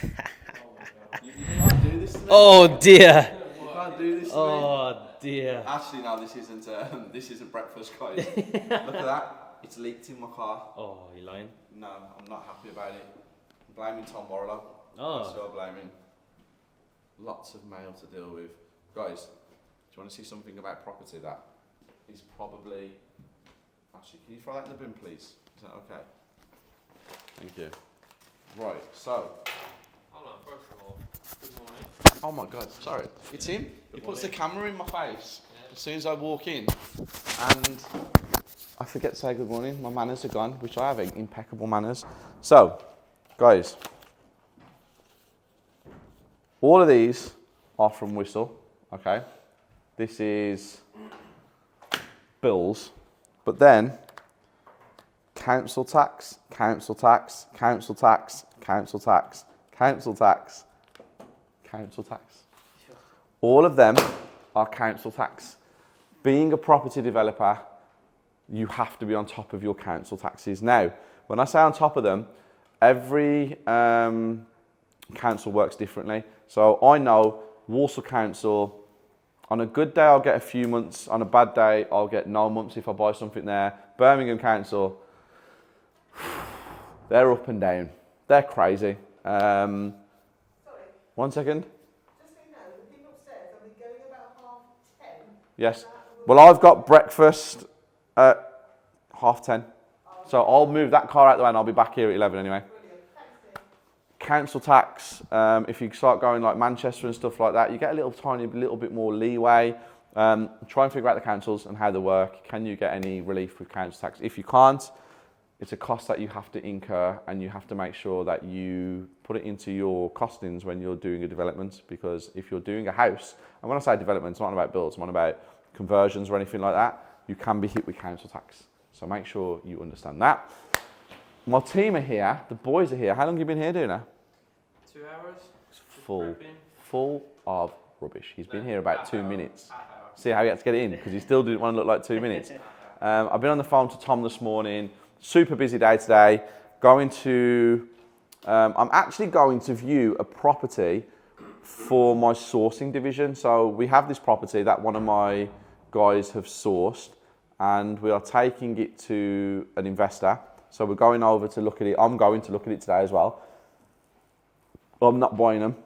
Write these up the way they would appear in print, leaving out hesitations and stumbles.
You can't do this to me. Oh dear. You can't do this to me. Oh dear. Actually, no, this isn't breakfast, guys. Look at that. It's leaked in my car. Oh, you lying? No, I'm not happy about it. I'm blaming Tom Borrello. Oh. So I'm blaming. Lots of mail to deal with. Guys, do you want to see something about property that is probably... Actually, can you throw that in the bin, please? Is that okay? Thank you. Right, so... Hold on, first of all, good morning. Oh my God, sorry. It's him. He puts the camera in my face as soon as I walk in. And I forget to say good morning. My manners are gone, which I have impeccable manners. So, guys, all of these are from Whistle, okay? This is bills, but then council tax, council tax, council tax, council tax, council tax, council tax. All of them are council tax. Being a property developer, you have to be on top of your council taxes. Now, when I say on top of them, every council works differently. So I know Walsall Council, on a good day I'll get a few months, on a bad day I'll get no months if I buy something there. Birmingham Council, they're up and down. They're crazy. Sorry. 1 second. Just so you know, the people upstairs will be going about 10:30. Yes. Well, I've got breakfast at 10:30. So I'll move that car out the way and I'll be back here at 11 anyway. Brilliant. Thanks, Steve. Council tax, if you start going like Manchester and stuff like that, you get a little bit more leeway. Try and figure out the councils and how they work. Can you get any relief with council tax? If you can't, it's a cost that you have to incur, and you have to make sure that you put it into your costings when you're doing a development, because if you're doing a house, and when I say development, it's not about builds, it's not about conversions or anything like that, you can be hit with council tax. So make sure you understand that. My team are here, the boys are here. How long have you been here, Duna? 2 hours. Full of rubbish. He's been here about 2 minutes. See how he had to get it in, because he still didn't want to look like 2 minutes. I've been on the phone to Tom this morning. Super busy day today. I'm actually going to view a property for my sourcing division. So we have this property that one of my guys have sourced, and we are taking it to an investor. So we're going over to look at it. I'm going to look at it today as well. I'm not buying them.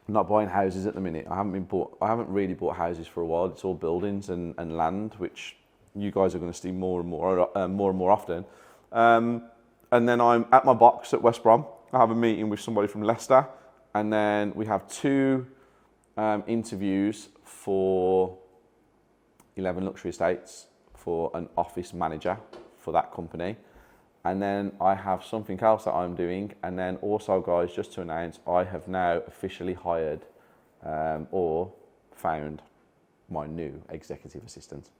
I'm not buying houses at the minute. I haven't really bought houses for a while. It's all buildings and land, which you guys are going to see more and more often. And then I'm at my box at West Brom. I have a meeting with somebody from Leicester, and then we have 2 interviews for 11 Luxury Estates for an office manager for that company. And then I have something else that I'm doing. And then also, guys, just to announce, I have now officially hired or found my new executive assistant.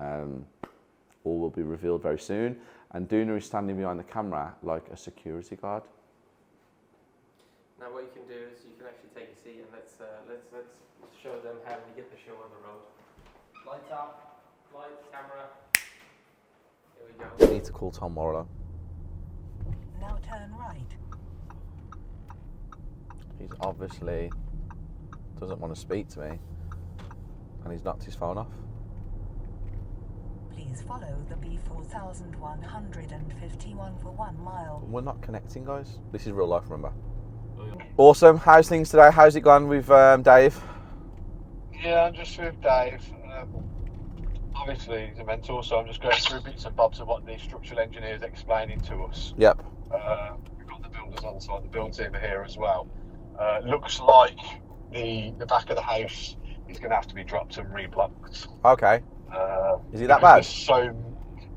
All will be revealed very soon. And Duna is standing behind the camera like a security guard. Now what you can do is you can actually take a seat and let's show them how we get the show on the road. Lights up, lights, camera. Here we go. I need to call Tom Morello. Now turn right. He's obviously doesn't want to speak to me, and he's knocked his phone off. Please follow the B4151 for 1 mile. We're not connecting, guys. This is real life, remember? Awesome. How's things today? How's it gone with Dave? Yeah, I'm just with Dave. Obviously, he's a mentor, so I'm just going through bits and bobs of what the structural engineer is explaining to us. Yep. We've got the builders on site, the build team are here as well. Looks like the back of the house is going to have to be dropped and reblocked. Okay. Is it that bad?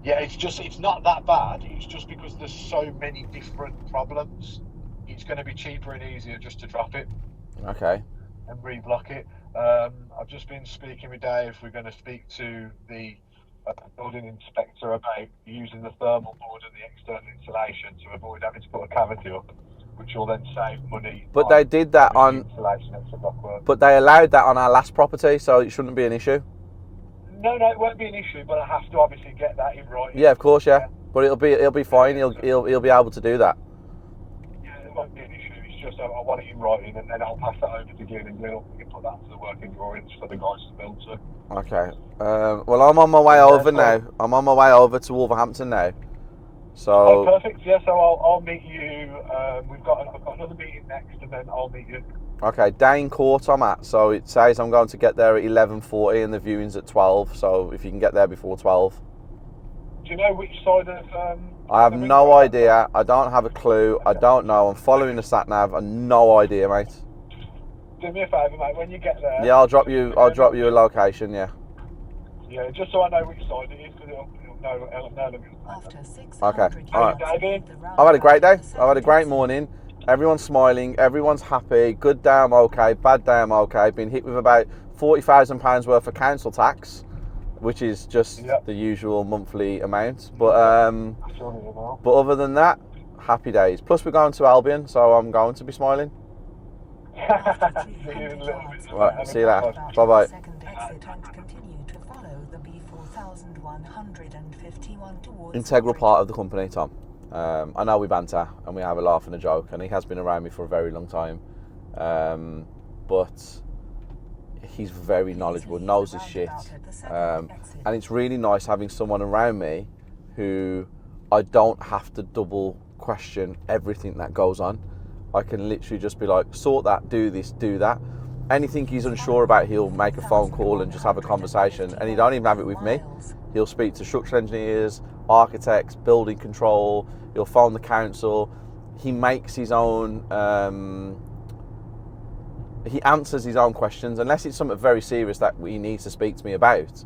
Yeah, it's not that bad. It's just because there's so many different problems. It's going to be cheaper and easier just to drop it. Okay. And reblock it. I've just been speaking with Dave. We're going to speak to the building inspector about using the thermal board and the external insulation to avoid having to put a cavity up, which will then save money. But they did that on insulation extra block work. But they allowed that on our last property, so it shouldn't be an issue. No, it won't be an issue, but I have to obviously get that in writing. Yeah, of course, yeah. But it'll be fine. He'll be able to do that. Yeah, it won't be an issue. It's It's just I want it in writing, and then I'll pass that over to Glenn, and Glenn will put that to the working drawings for the guys to build to. Okay. Well, I'm on my way over now. I'm on my way over to Wolverhampton now. So. Oh, perfect. Yeah. So I'll meet you. I've got another meeting next, and then I'll meet you. Okay, Dane Court I'm at. So it says I'm going to get there at 11:40, and the viewing's at 12. So if you can get there before 12. Do you know which side of? I have no idea. I don't have a clue. I don't know. I'm following the sat nav. I've no idea, mate. Do me a favour, mate. When you get there. Yeah, I'll drop you a location. Yeah. Yeah, just so I know which side it is, because it'll know them. After 600 Okay, all right. David. I've had a great day. I've had a great morning. Everyone's smiling. Everyone's happy. Good day, I'm okay. Bad day, I'm okay. Been hit with about £40,000 worth of council tax, which is just the usual monthly amount. But other than that, happy days. Plus, we're going to Albion, so I'm going to be smiling. Right, see you later. Bye bye. Second exit and continue to follow the B4151 towards Integral part of the company, Tom. I know we banter and we have a laugh and a joke, and he has been around me for a very long time. But he's very knowledgeable, knows his shit. And it's really nice having someone around me who I don't have to double question everything that goes on. I can literally just be like, sort that, do this, do that. Anything he's unsure about, he'll make a phone call and just have a conversation. And he don't even have it with me. He'll speak to structural engineers, architects, building control. He'll phone the council. He makes his own... he answers his own questions, unless it's something very serious that he needs to speak to me about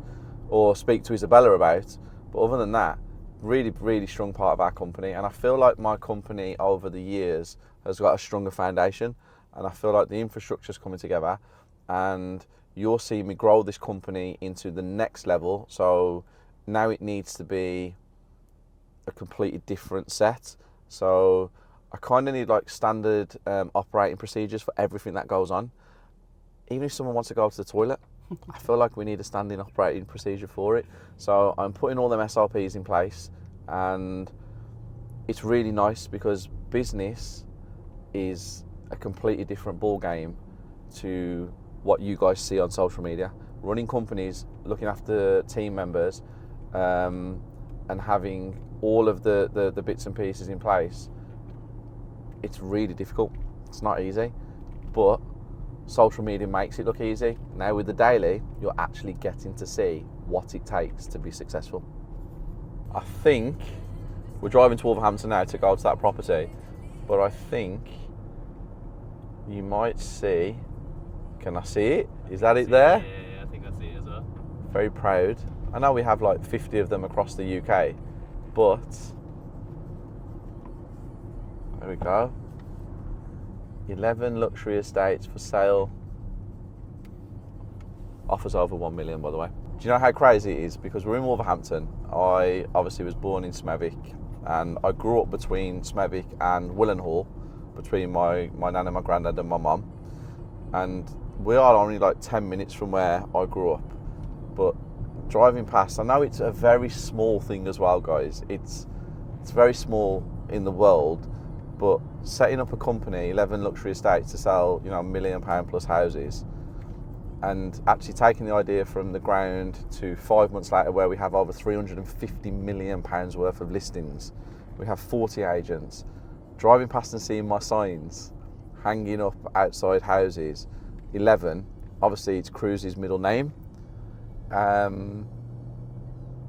or speak to Isabella about. But other than that, really, really strong part of our company. And I feel like my company over the years has got a stronger foundation, and I feel like the infrastructure's coming together, and you'll see me grow this company into the next level. So now it needs to be a completely different set. So I kind of need like standard operating procedures for everything that goes on. Even if someone wants to go to the toilet, I feel like we need a standing operating procedure for it. So I'm putting all them SOPs in place, and it's really nice because business is a completely different ball game to what you guys see on social media. Running companies, looking after team members, and having all of the bits and pieces in place, it's really difficult. It's not easy, but social media makes it look easy. Now with the daily, you're actually getting to see what it takes to be successful. I think we're driving to Wolverhampton now to go to that property, but I think you might see, can I see it? Is that it there? Yeah, I think I see it as well. Very proud. I know we have like 50 of them across the UK, but there we go. 11 luxury estates for sale. Offers over 1 million, by the way. Do you know how crazy it is? Because we're in Wolverhampton. I obviously was born in Smethwick, and I grew up between Smethwick and Willenhall, between my nan and my granddad and my mum. And we are only like 10 minutes from where I grew up. But driving past, I know it's a very small thing as well, guys. It's very small in the world, but setting up a company, 11 luxury estates to sell, £1 million plus houses, and actually taking the idea from the ground to 5 months later where we have over £350 million worth of listings. We have 40 agents. Driving past and seeing my signs hanging up outside houses, 11, obviously it's Cruz's middle name.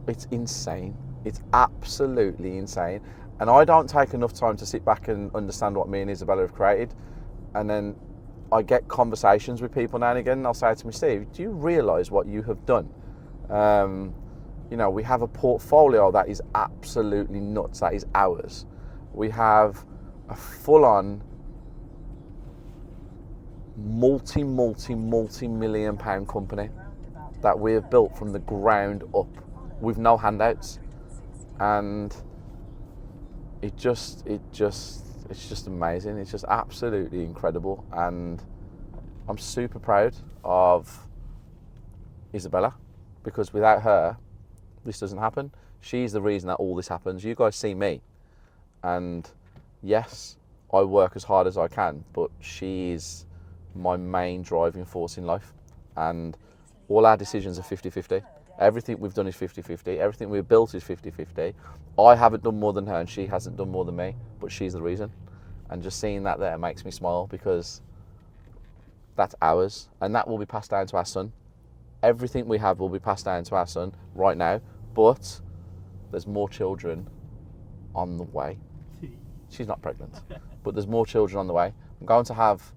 It's insane. It's absolutely insane. And I don't take enough time to sit back and understand what me and Isabella have created. And then I get conversations with people now and again, and they'll say to me, Steve, do you realise what you have done? We have a portfolio that is absolutely nuts, that is ours. We have a full-on multi-million pound company that we have built from the ground up with no handouts, and it's just amazing. It's just absolutely incredible, and I'm super proud of Isabella, because without her this doesn't happen. She's the reason that all this happens. You guys see me, and yes, I work as hard as I can, but she is my main driving force in life. And all our decisions are 50-50. Everything we've done is 50-50. Everything we've built is 50-50. I haven't done more than her and she hasn't done more than me, but she's the reason. And just seeing that there makes me smile because that's ours and that will be passed down to our son. Everything we have will be passed down to our son right now, but there's more children on the way. She's not pregnant, but there's more children on the way. I'm going to have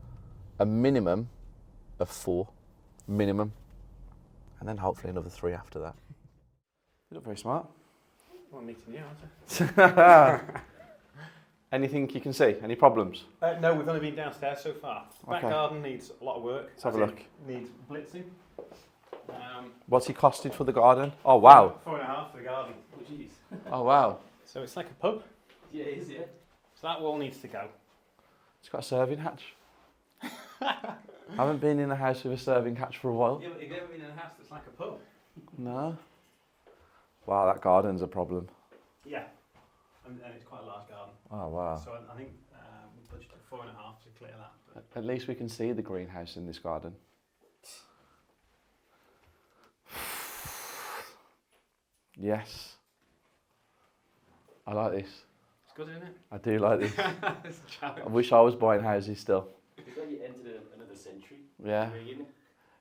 a minimum of 4, minimum, and then hopefully another 3 after that. You look very smart. Well, I'm meeting you, aren't I? Anything you can see? Any problems? No, we've only been downstairs so far. Back Okay. garden needs a lot of work. Let's have a as in look. Needs blitzing. What's he costed for the garden? Oh wow. 4.5 for the garden. Oh, jeez. Oh wow. So it's like a pub. Yeah, it is, yeah. So that wall needs to go. It's got a serving hatch. I haven't been in a house with a serving hatch for a while. Yeah, but you've never been in a house that's like a pub. No. Wow, that garden's a problem. Yeah. And it's quite a large garden. Oh wow. So I think we budgeted 4.5 to clear that. But At least we can see the greenhouse in this garden. Yes. I like this. it's good, isn't it? I do like this. It's a challenge. I wish I was buying houses still. It's like you entered another century. Yeah. Really, innit?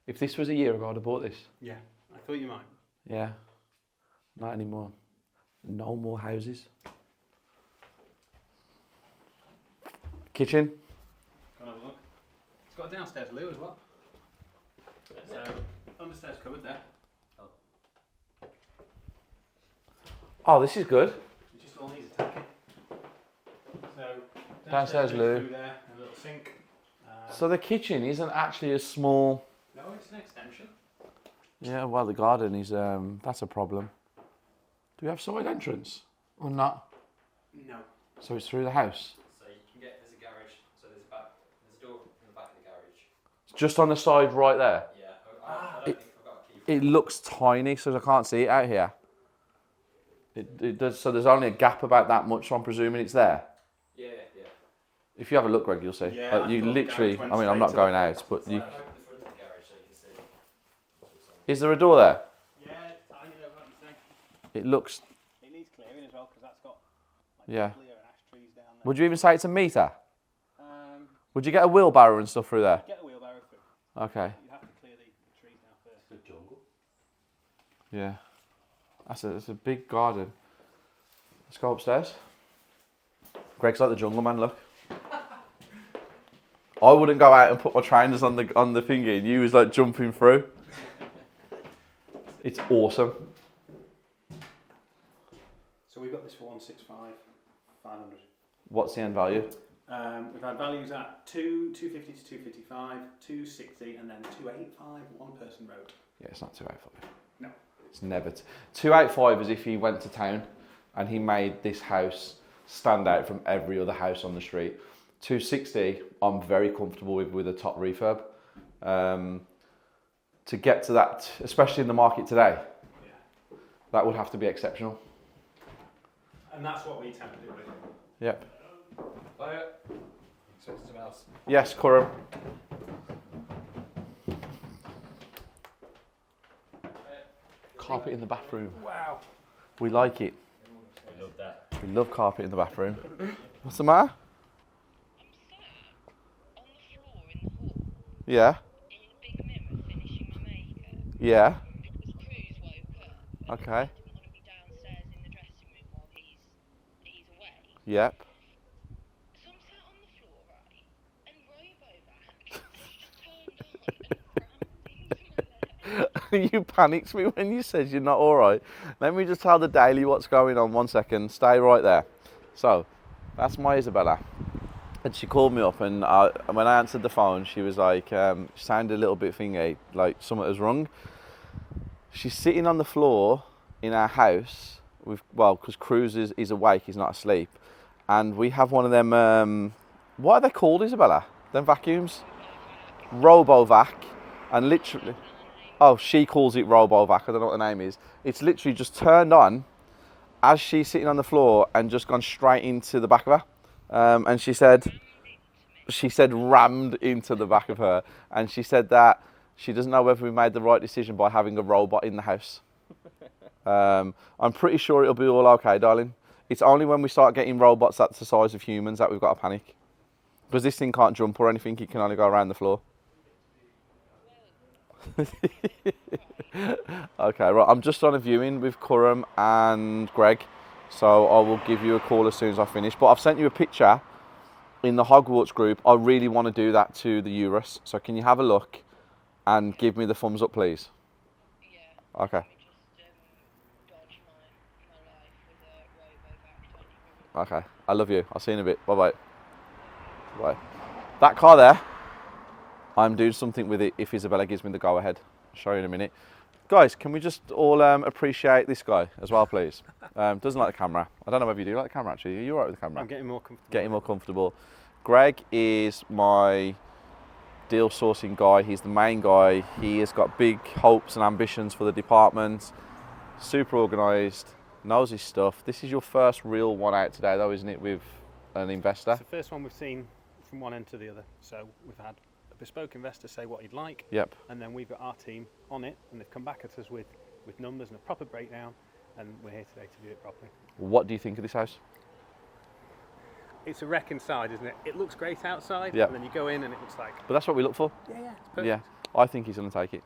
If this was a year ago, I'd have bought this. Yeah, I thought you might. Yeah. Not anymore. No more houses. Kitchen. Go and have a look. It's got a downstairs loo as well. So, understairs cupboard there. Oh, this is good. It just all needs attacking. So, Downstairs loo. there, and a little sink. So the kitchen isn't actually a small... No, it's an extension. Yeah, well, the garden is... that's a problem. Do we have side entrance? Or not? No. So it's through the house? So you can get, there's a garage, so there's a door in the back of the garage. It's just on the side right there. Yeah, I don't think I've got a key for It looks tiny, so I can't see it out here. It does. So there's only a gap about that much, so I'm presuming it's there. Yeah. If you have a look, Greg, you'll see. Yeah, You I thought literally... the garage I mean, went I'm not straight to going out, but you... Open the front of the garage so you can see. Is there a door there? Yeah, it's tiny though, like you say. It looks... It needs clearing as well, because that's got like Yeah. clear and ash trees down there. Would you even say it's a meter? Would you get a Get wheelbarrow and stuff through there? a wheelbarrow through. Okay. You have to clear the trees now first. Good jungle. Yeah. That's a big garden. Let's go upstairs. Greg's like the jungle man, look. I wouldn't go out and put my trainers on the thingy and you was like jumping through. It's awesome. So we've got this for 165, 500. What's the end value? We've had values at 250 to 255, 260, and then 285, one person road. Yeah, it's not 285. No. It's never... 285 is if he went to town and he made this house stand out from every other house on the street. 260, I'm very comfortable with a top refurb. To get to that, especially in the market today, Yeah. that would have to be exceptional. And that's what we tend to do with it. Yep. Something else. Yes, Coram. Carpet in the bathroom. Wow. We like it. I love that. We love carpet in the bathroom. What's the matter? on the floor in the hall, Yeah. in the big mirror, finishing my makeup, Yeah. because Cruz woke up. Okay. Didn't want to be downstairs in the dressing room while he's away. Yep. So I'm sat on the floor, right, and Robovac turned on. You panicked me when you said you're not all right. Let me just tell the daily what's going on. 1 second. Stay right there. So, that's my Isabella. And she called me up, and when I answered the phone, she was like, she sounded a little bit thingy, like something was wrong. She's sitting on the floor in our house, because Cruz is awake, he's not asleep. And we have one of them, what are they called, Isabella? Them vacuums? Robovac. And literally... Oh, she calls it Robovac. I don't know what the name is. It's literally just turned on as she's sitting on the floor and just gone straight into the back of her. And she said, she said rammed into the back of her, and she said that she doesn't know whether we made the right decision by having a robot in the house. I'm pretty sure it'll be all okay, darling. It's only when we start getting robots that's the size of humans that we've got to panic. Because this thing can't jump or anything, it can only go around the floor. Okay, right, I'm just on a viewing with Curram and Greg, so I will give you a call as soon as I finish. But I've sent you a picture in the Hogwarts group. I really want to do that to the Urus, so can you have a look and give me the thumbs up, please? Yeah. Okay. Let me just dodge my life with a robo vac. Okay, I love you. I'll see you in a bit. Bye-bye. Bye. That car there, I'm doing something with it if Isabella gives me the go-ahead. I'll show you in a minute. Guys, can we just all appreciate this guy as well, please? Doesn't like the camera. I don't know whether you do like the camera, actually. Are you all right with the camera? I'm getting more comfortable. Getting more comfortable. Greg is my deal sourcing guy. He's the main guy. He has got big hopes and ambitions for the department. Super organised, knows his stuff. This is your first real one out today, though, isn't it, with an investor? It's the first one we've seen from one end to the other. So we've had a bespoke investor say what he'd like, Yep. and then we've got our team on it, and they've come back at us with numbers and a proper breakdown, and we're here today to do it properly. What do you think of this house? It's a wreck inside, isn't it? It looks great outside, Yeah. and then you go in and it looks like, But that's what we look for. yeah, it's perfect. Yeah, I think he's going to take it.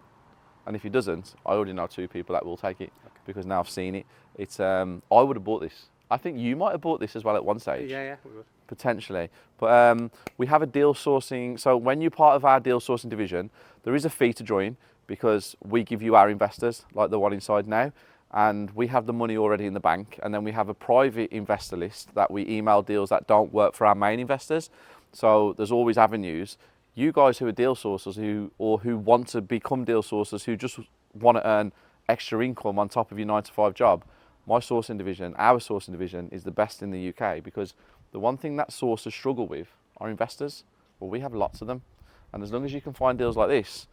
And if he doesn't, I already know 2 people that will take it because now I've seen it. It's I would have bought this. I think you might have bought this as well at one stage. Yeah, we would. Potentially. But we have a deal sourcing. So when you're part of our deal sourcing division, there is a fee to join because we give you our investors, like the one inside now, and we have the money already in the bank. And then we have a private investor list that we email deals that don't work for our main investors. So there's always avenues. You guys who are deal sourcers who want to become deal sourcers, who just want to earn extra income on top of your 9-to-5 job, my sourcing division, our sourcing division, is the best in the UK because the one thing that sourcers struggle with are investors. Well, we have lots of them. And as long as you can find deals like this,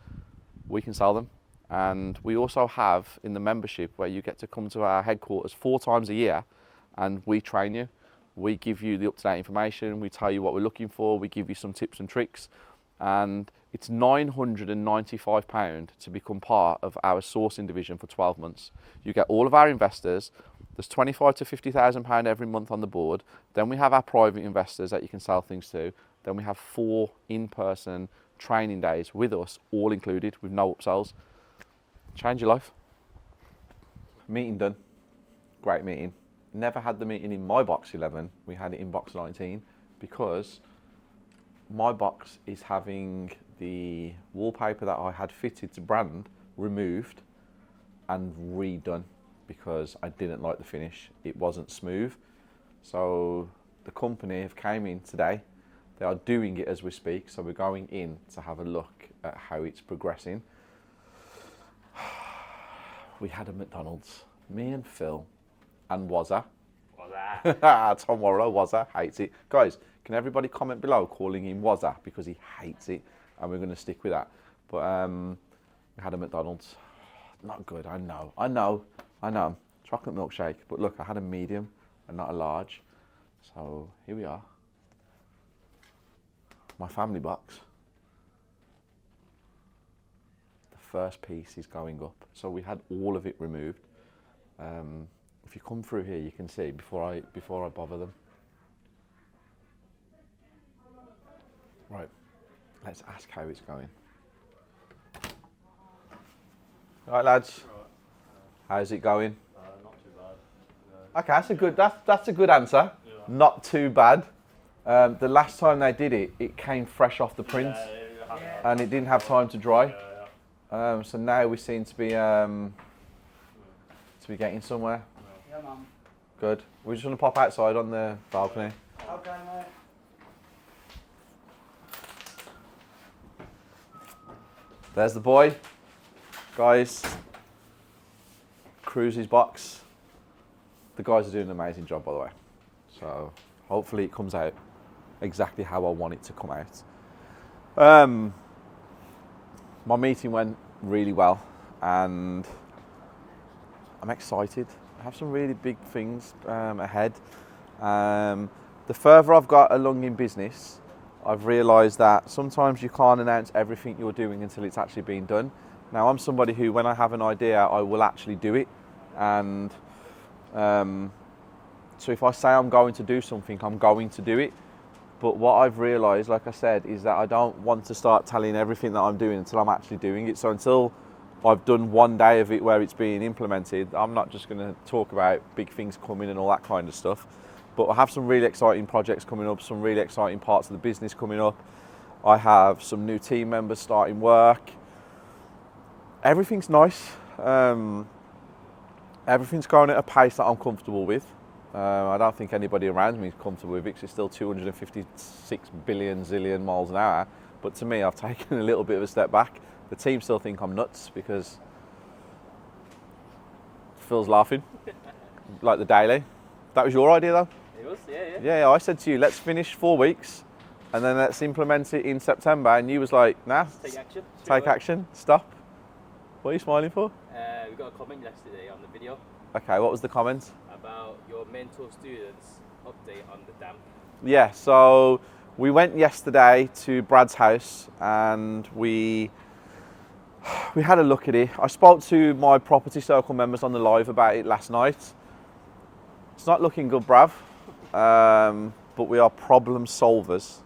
we can sell them. And we also have in the membership where you get to come to our headquarters 4 times a year and we train you. We give you the up-to-date information. We tell you what we're looking for. We give you some tips and tricks. And it's £995 to become part of our sourcing division for 12 months. You get all of our investors. There's £25,000 to £50,000 every month on the board. Then we have our private investors that you can sell things to. Then we have 4 in-person training days with us, all included, with no upsells. Change your life. Meeting done. Great meeting. Never had the meeting in my box 11. We had it in box 19 because my box is having the wallpaper that I had fitted to brand removed and redone because I didn't like the finish. It wasn't smooth. So the company have came in today. They are doing it as we speak. So we're going in to have a look at how it's progressing. We had a McDonald's, me and Phil and Wazza. Tom Warlow, Wazza, hates it. Guys, can everybody comment below calling him Wazza because he hates it, and we're going to stick with that. But we had a McDonald's. Not good, I know. Chocolate milkshake, but look, I had a medium and not a large. So here we are. My family box. The first piece is going up. So we had all of it removed. If you come through here, you can see before I bother them. Right, let's ask how it's going. Right, lads. How's it going? Not too bad. Okay, that's a good answer. Yeah. Not too bad. The last time they did it, it came fresh off the print, and it didn't have time to dry. So now we seem to be getting somewhere. Yeah, Mum. Good. We're just going to pop outside on the balcony. Okay, mate. There's the boy. Guys, Cruise's box. The guys are doing an amazing job, by the way. So hopefully it comes out exactly how I want it to come out. My meeting went really well and I'm excited. I have some really big things ahead. The further I've got along in business, I've realised that sometimes you can't announce everything you're doing until it's actually been done. Now, I'm somebody who, when I have an idea, I will actually do it. And so if I say I'm going to do something, I'm going to do it. But what I've realised, like I said, is that I don't want to start telling everything that I'm doing until I'm actually doing it. So until I've done one day of it where it's being implemented, I'm not just going to talk about big things coming and all that kind of stuff. But I have some really exciting projects coming up, some really exciting parts of the business coming up. I have some new team members starting work. Everything's nice. Everything's going at a pace that I'm comfortable with. I don't think anybody around me is comfortable with it because it's still 256 billion zillion miles an hour. But to me, I've taken a little bit of a step back. The team still think I'm nuts because Phil's laughing, like the daily. That was your idea though? It was, yeah. Yeah, I said to you, let's finish 4 weeks and then let's implement it in September. And you was like, nah, Take action. take action, stop. What are you smiling for? We got a comment yesterday on the video Okay, what was the comment? about your mentor students update on the damp. Yeah, so we went yesterday to Brad's house and we had a look at it. I spoke to my property circle members on the live about it last night. It's not looking good, Brav, but we are problem solvers.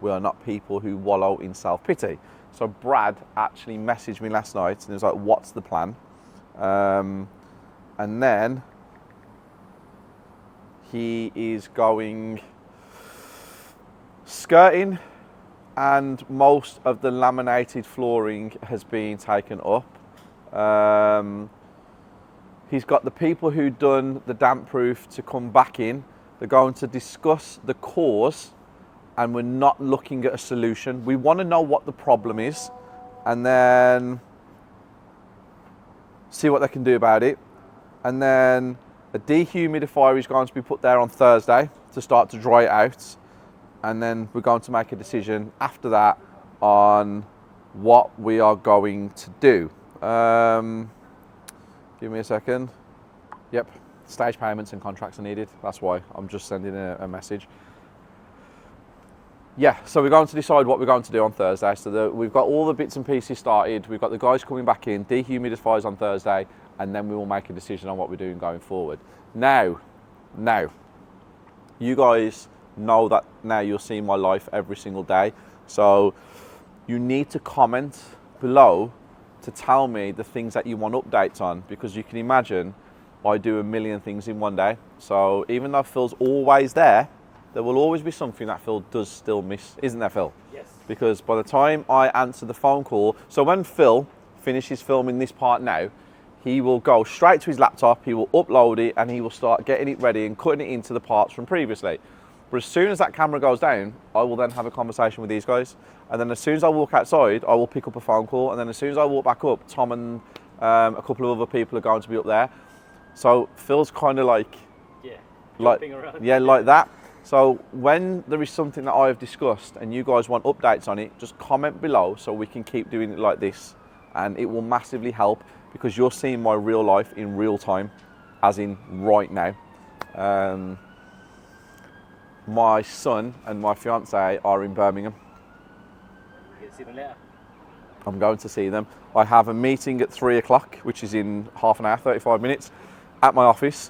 We are not people who wallow in self-pity. So Brad actually messaged me last night and he was like, what's the plan? And then he is going skirting and most of the laminated flooring has been taken up. He's got the people who done the damp proof to come back in. They're going to discuss the cause and we're not looking at a solution. We want to know what the problem is and then see what they can do about it. And then a dehumidifier is going to be put there on Thursday to start to dry it out. And then we're going to make a decision after that on what we are going to do. Give me a second. Yep, stage payments and contracts are needed. That's why I'm just sending a message. Yeah, so we're going to decide what we're going to do on Thursday. So we've got all the bits and pieces started. We've got the guys coming back in, dehumidifiers on Thursday, and then we will make a decision on what we're doing going forward. Now, you guys know that now you're seeing my life every single day. So you need to comment below to tell me the things that you want updates on, because you can imagine I do a million things in one day. So even though Phil's always there will always be something that Phil does still miss, isn't there, Phil? Yes. Because by the time I answer the phone call, so when Phil finishes filming this part now, he will go straight to his laptop, he will upload it, and he will start getting it ready and cutting it into the parts from previously. But as soon as that camera goes down, I will then have a conversation with these guys. And then as soon as I walk outside, I will pick up a phone call. And then as soon as I walk back up, Tom and a couple of other people are going to be up there. So Phil's kind of like, like that. So when there is something that I have discussed and you guys want updates on it, just comment below so we can keep doing it like this. And it will massively help because you're seeing my real life in real time, as in right now. My son and my fiance are in Birmingham. You can see them later. I'm going to see them. I have a meeting at 3 o'clock, which is in half an hour, 35 minutes, at my office.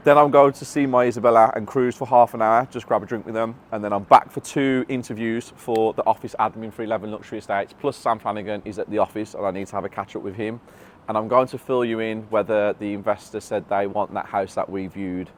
Then I'm going to see my Isabella and cruise for half an hour, just grab a drink with them. And then I'm back for 2 interviews for the office admin for 11 Luxury Estates. Plus Sam Flanagan is at the office and I need to have a catch up with him. And I'm going to fill you in whether the investor said they want that house that we viewed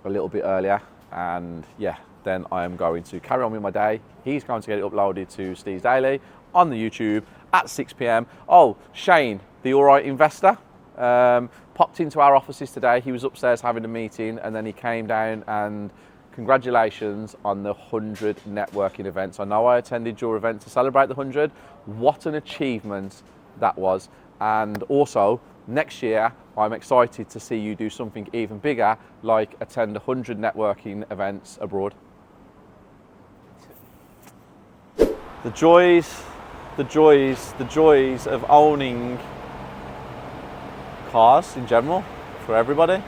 a little bit earlier. And yeah, then I am going to carry on with my day. He's going to get it uploaded to Steve's Daily on the YouTube at 6 p.m. Oh, Shane, the All Right Investor, popped into our offices today. He was upstairs having a meeting and then he came down and congratulations on the 100 networking events. I know I attended your event to celebrate the 100. What an achievement that was. And also, next year, I'm excited to see you do something even bigger, like attend 100 networking events abroad. The joys of owning cars in general for everybody.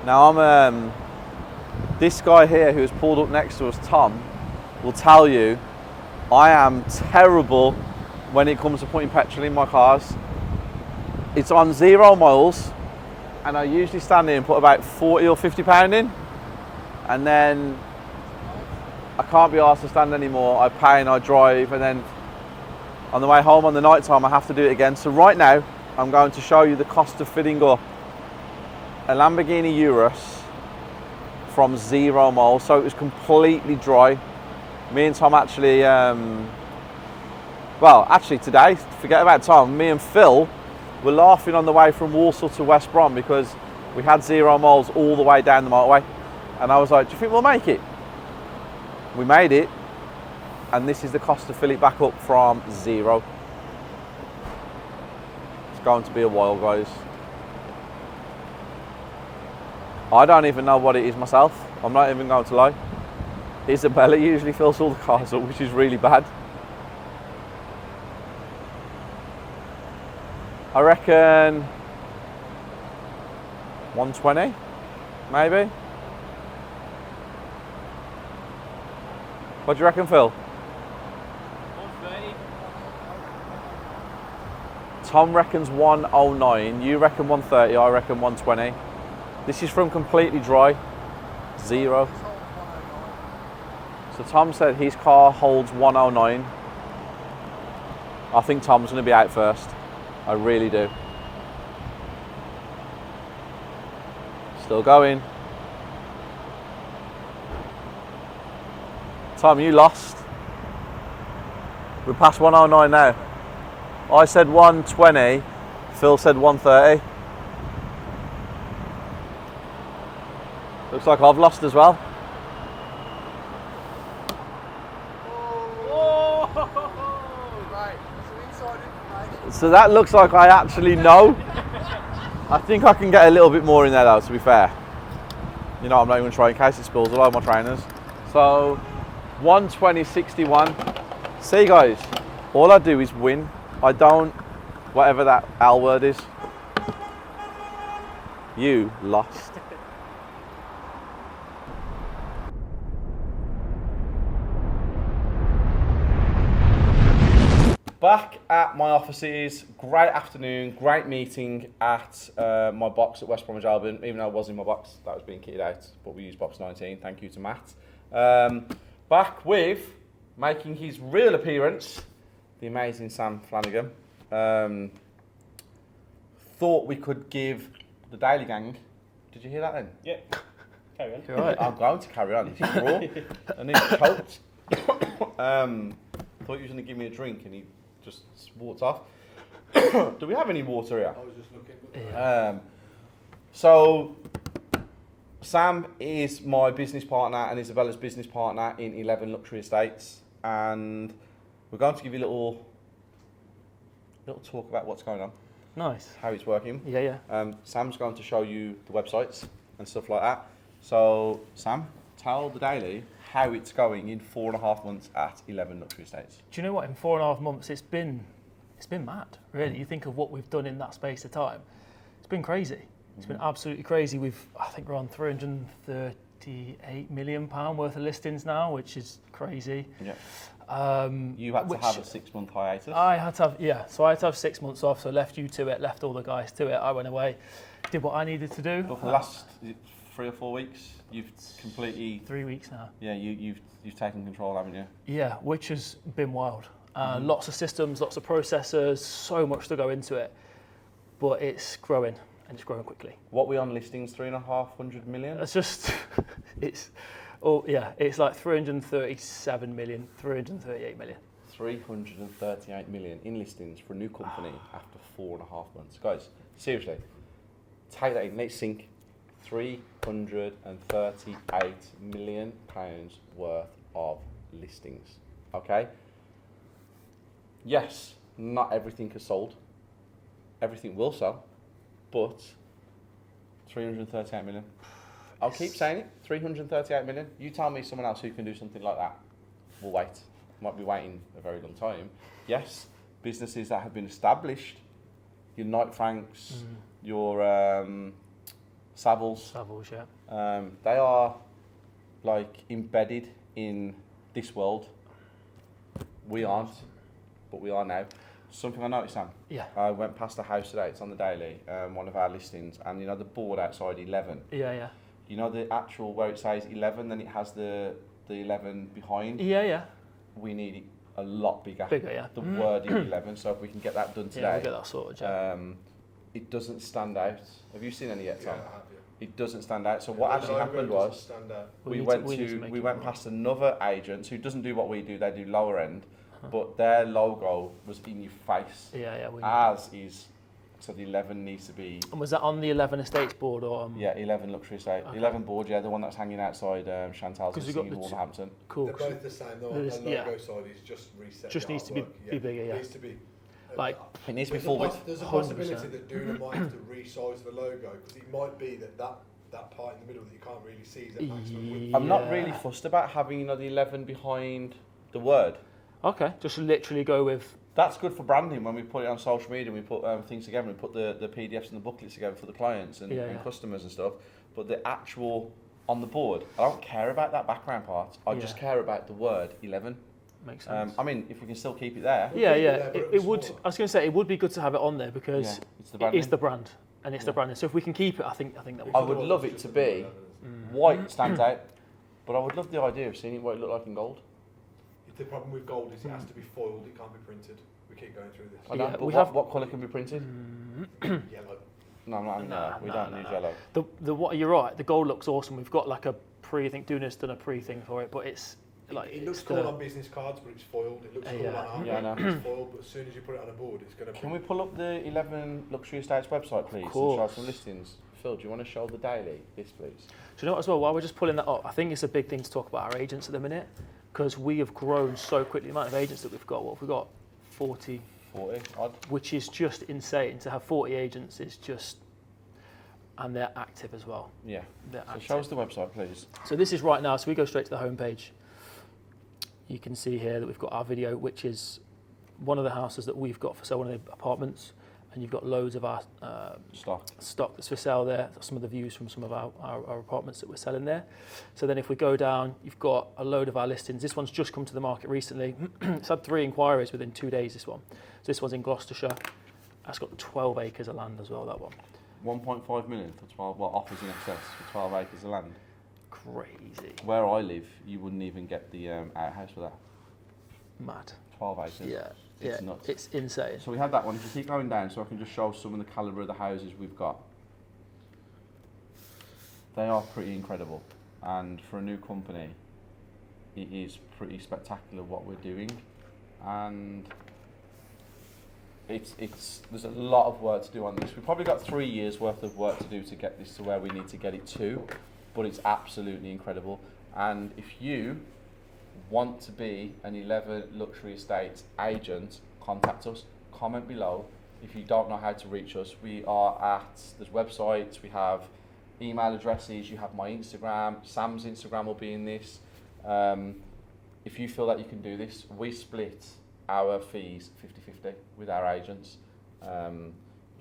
Now this guy here who has pulled up next to us, Tom, will tell you I am terrible when it comes to putting petrol in my cars. It's on 0 miles, and I usually stand there and put about 40 or 50 pound in, and then I can't be asked to stand anymore. I pay and I drive, and then on the way home on the night time I have to do it again. So right now I'm going to show you the cost of filling up a Lamborghini Urus from 0 miles. So it was completely dry. Me and Tom actually, actually today, forget about Tom, me and Phil were laughing on the way from Walsall to West Brom because we had 0 miles all the way down the motorway. And I was like, do you think we'll make it? We made it, and this is the cost to fill it back up from 0. It's going to be a while, guys. I don't even know what it is myself. I'm not even going to lie. Isabella usually fills all the cars up, which is really bad. I reckon 120, maybe. What do you reckon, Phil? 130. Tom reckons 109, you reckon 130, I reckon 120. This is from completely dry, 0. So Tom said his car holds 109. I think Tom's going to be out first. I really do. Still going. Tom, you lost. We're past 109 now. I said 120, Phil said 130. Looks like I've lost as well. Right, some inside information. So that looks like I actually know. I think I can get a little bit more in there though, to be fair. You know, I'm not even trying in case it spills all over my trainers. So 120.61. See guys, all I do is win. I don't, whatever that L word is. You lost. Back at my offices, great afternoon, great meeting at my box at West Bromwich Albion, even though it was in my box, that was being kitted out, but we used box 19, thank you to Matt. Back with, making his real appearance, the amazing Sam Flanagan. Thought we could give the Daily Gang, did you hear that then? Yeah. Carry on. You're right. I'm going to carry on, it's raw, and he's choked. Thought he was going to give me a drink and he just walked off. Do we have any water here? I was just looking. So, Sam is my business partner and Isabella's business partner in 11 Luxury Estates, and we're going to give you a little talk about what's going on, Nice. how it's working. Yeah. Sam's going to show you the websites and stuff like that. So, Sam, tell the Daily how it's going in 4.5 months at 11 Luxury Estates. Do you know what? In 4.5 months, it's been mad. Really, you think of what we've done in that space of time. It's been crazy. It's been absolutely crazy. I think we're on £338 million worth of listings now, which is crazy. Yeah. You had to have a 6-month hiatus. I had to have, so I had to have 6 months off. So left you to it, left all the guys to it. I went away, did what I needed to do. But for the last 3 or 4 weeks, you've completely 3 weeks now. Yeah, you've taken control, haven't you? Yeah, which has been wild. Lots of systems, lots of processes, so much to go into it, but it's growing and it's growing quickly. What we on listings? 350 million. It's just, it's like 337 million, 338 million. 338 million in listings for a new company after 4.5 months. Guys, seriously, take that in. Let's sink. 338 million pounds worth of listings. Okay. Yes, not everything is sold. Everything will sell, but 338 million. I'll keep saying it. 338 million. You tell me someone else who can do something like that. We'll wait. Might be waiting a very long time. Yes, businesses that have been established, your Knight Franks, your Savills. Savills, yeah. They are like embedded in this world. We aren't, but we are now. Something I noticed, Sam. Yeah. I went past a house today. It's on the daily, one of our listings, and you know the board outside 11. Yeah. You know the actual where it says 11, then it has the 11 behind. Yeah. We need it a lot bigger. Bigger, yeah. The word 11. So if we can get that done today. Yeah, we'll get that sorted. Yeah. It doesn't stand out. Have you seen any yet, Tom? Yeah, I have, yeah. It doesn't stand out. So what actually happened was Stand out. we need went to make we it went more. past another agent who doesn't do what we do. They do lower end, but their logo was in your face. Yeah. We Ours is, so the 11 needs to be. And was that on the 11 Estates board or? Yeah, 11 luxury estate. Okay. 11 board, yeah, the one that's hanging outside Chantal's 'Cause we've listing got in the Wolverhampton. Cool. They're both the same. The There's- logo yeah. side is just reset. Just the needs to be artwork, bigger, yeah. It needs to be. Like, It needs to be There's full a width. There's a 100%. possibility that Duna might have to resize the logo because it might be that part in the middle that you can't really see is at maximum width. I'm not Yeah. really fussed about having, you know, the 11 behind the word. Okay, just literally go with. That's good for branding when we put it on social media, we put things together, we put the PDFs and the booklets together for the clients and, Yeah. and customers and stuff. But the actual, on the board, I don't care about that background part. I just Yeah. care about the word 11. Makes sense. I mean, if we can still keep it there. Yeah. Keep it there, but It it'll be would. smaller. I was going to say it would be good to have it on there because Yeah, it's the it branding. is the brand and it's the Yeah. branding. So if we can keep it, I think that would. I would love it to be white stands out, but I would love the idea of seeing it what it looked like in gold. The problem with gold is it has to be foiled. It can't be printed. We keep going through this. I know, Yeah, but we what, have- what colour can be printed? Yellow. No, I'm not having yellow. We don't use yellow. What you're right. The gold looks awesome. We've got like a pre. I think Duna's done a pre thing for it, but it's like It looks it's cool the- on business cards, but it's foiled. It looks cool Yeah. on artwork, Yeah, I know. it's foiled. But as soon as you put it on a board, it's going to. Can we pull up the 11 Luxury Estates website, please, and show course. some listings? Phil, do you want to show the daily? This, please. Do you know what as well? While we're just pulling that up, I think it's a big thing to talk about our agents at the minute because we have grown so quickly. The amount of agents that we've got. What have we got? 40, 40 odd. which is just insane. To have 40 agents is just, and they're active as well. Yeah. They're So active. show us the website, please. So this is right now. So we go straight to the homepage. You can see here that we've got our video, which is one of the houses that we've got for sale, one of the apartments, and you've got loads of our stock that's for sale there. That's some of the views from some of our apartments that we're selling there. So then if we go down, you've got a load of our listings. This one's just come to the market recently. It's had 3 inquiries within 2 days, this one. So this one's in Gloucestershire. That's got 12 acres of land as well, that one. 1.5 million for 12, well, offers in excess for 12 acres of land. Crazy. Where I live, you wouldn't even get the outhouse for that. Mad. 12 acres. Yeah. It's yeah, nuts. It's insane. So we had that one. If you keep going down, so I can just show some of the calibre of the houses we've got. They are pretty incredible. And for a new company, it is pretty spectacular what we're doing. And there's a lot of work to do on this. We've probably got 3 years worth of work to do to get this to where we need to get it to, but it's absolutely incredible. And if you want to be an 11 Luxury Estates agent, contact us, comment below. If you don't know how to reach us, we are there's websites, we have email addresses, you have my Instagram, Sam's Instagram will be in this. If you feel that you can do this, we split our fees 50-50 with our agents.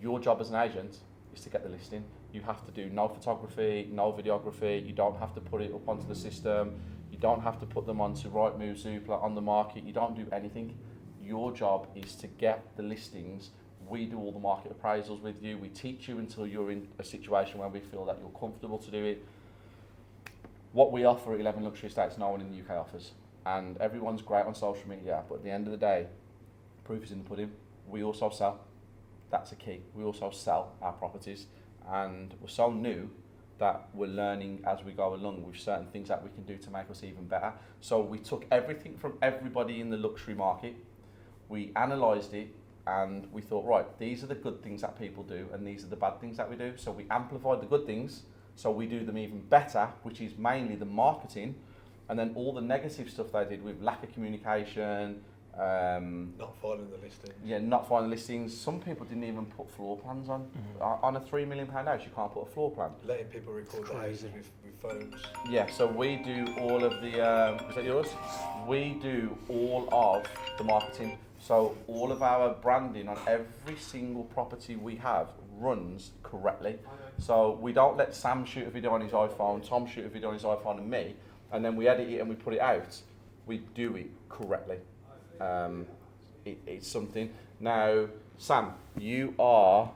Your job as an agent is to get the listing. You have to do no photography, no videography, you don't have to put it up onto the system, you don't have to put them onto Rightmove, Zoopla, on the market, you don't do anything. Your job is to get the listings. We do all the market appraisals with you, we teach you until you're in a situation where we feel that you're comfortable to do it. What we offer at 11 Luxury Estates, no one in the UK offers. And everyone's great on social media, but at the end of the day, proof is in the pudding. We also sell. That's a key. We also sell our properties, and we're so new that we're learning as we go along with certain things that we can do to make us even better. So we took everything from everybody in the luxury market, we analysed it, and we thought, right, these are the good things that people do, and these are the bad things that we do. So we amplified the good things, so we do them even better, which is mainly the marketing. And then all the negative stuff they did with lack of communication, not filing the listing. Yeah, not filing listings. Some people didn't even put floor plans on. On a £3 million house, you can't put a floor plan. Letting people record the houses with phones. Yeah, so we do all of the, is that yours? We do all of the marketing. So all of our branding on every single property we have runs correctly. So we don't let Sam shoot a video on his iPhone, Tom shoot a video on his iPhone, and me, and then we edit it and we put it out. we do it correctly. It's something. Now, Sam, you are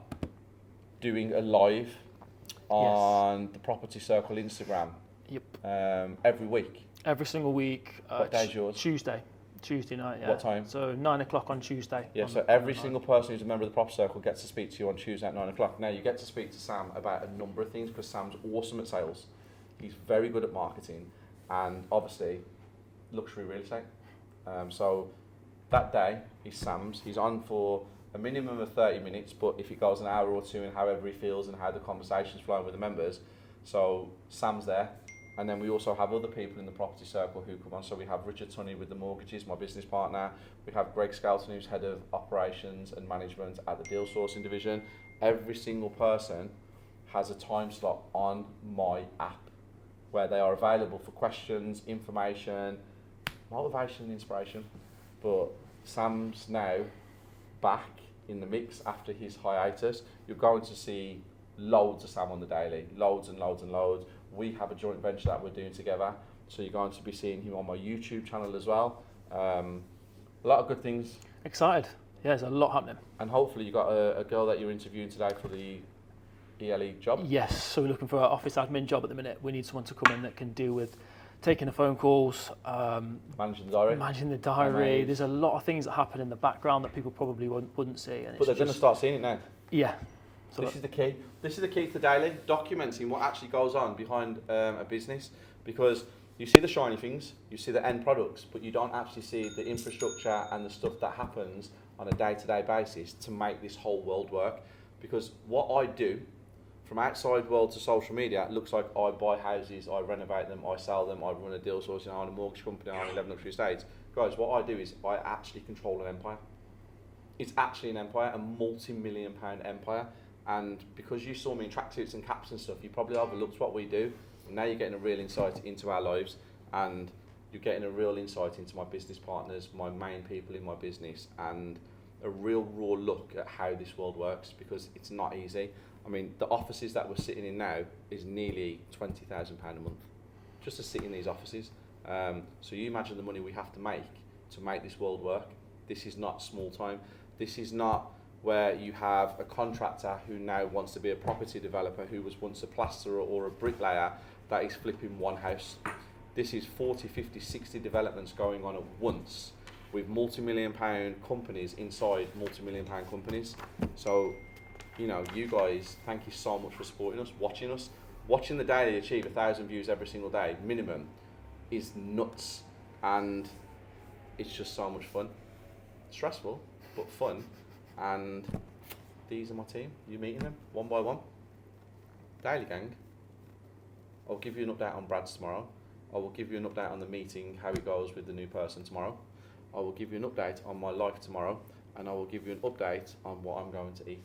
doing a live on the Property Circle Instagram. Yep. Every week. Every single week. What day's yours? Tuesday night, yeah. What time? So 9 o'clock on Tuesday. Yeah, so every single person who's a member of the Property Circle gets to speak to you on Tuesday at 9 o'clock. Now, you get to speak to Sam about a number of things because Sam's awesome at sales. He's very good at marketing and obviously luxury real estate. So that day is Sam's. He's on for a minimum of 30 minutes, but if it goes an hour or two and however he feels and how the conversation's flowing with the members, so Sam's there. And then we also have other people in the Property Circle who come on. So we have Richard Tunney with the mortgages, my business partner. We have Greg Skelton, who's head of operations and management at the deal sourcing division. Every single person has a time slot on my app where they are available for questions, information, motivation and inspiration. But Sam's now back in the mix after his hiatus. You're going to see loads of Sam on the daily, loads and loads and loads. We have a joint venture that we're doing together, so you're going to be seeing him on my YouTube channel as well. A lot of good things. Excited. Yeah, there's a lot happening. And hopefully you got a girl that you're interviewing today for the ELE job? Yes, so we're looking for an office admin job at the minute. We need someone to come in that can deal with taking the phone calls, managing the diary. Amazing. There's a lot of things that happen in the background that people probably wouldn't see. And but they're going to start seeing it now. Yeah. So this is the key. This is the key to daily, documenting what actually goes on behind a business, because you see the shiny things, you see the end products, but you don't actually see the infrastructure and the stuff that happens on a day-to-day basis to make this whole world work. Because what I do, from outside world to social media, it looks like I buy houses, I renovate them, I sell them, I run a deal sourcing, I own a mortgage company, I own 11 luxury estates. Guys, what I do is I actually control an empire. It's actually an empire, a multi-million pound empire. And because you saw me in tracksuits and caps and stuff, you probably overlooked what we do. And now you're getting a real insight into our lives, and you're getting a real insight into my business partners, my main people in my business, and a real raw look at how this world works, because it's not easy. I mean, the offices that we're sitting in now is nearly £20,000 a month, just to sit in these offices. So you imagine the money we have to make this world work. This is not small time. This is not where you have a contractor who now wants to be a property developer who was once a plasterer or a bricklayer that is flipping one house. This is 40, 50, 60 developments going on at once with multi-million pound companies inside multi-million pound companies. So, you know, you guys, thank you so much for supporting us, watching the daily achieve 1,000 views every single day, minimum, is nuts. And it's just so much fun. Stressful, but fun. And these are my team. You're meeting them one by one. Daily gang. I'll give you an update on Brad's tomorrow. I will give you an update on the meeting, how it goes with the new person tomorrow. I will give you an update on my life tomorrow, and I will give you an update on what I'm going to eat.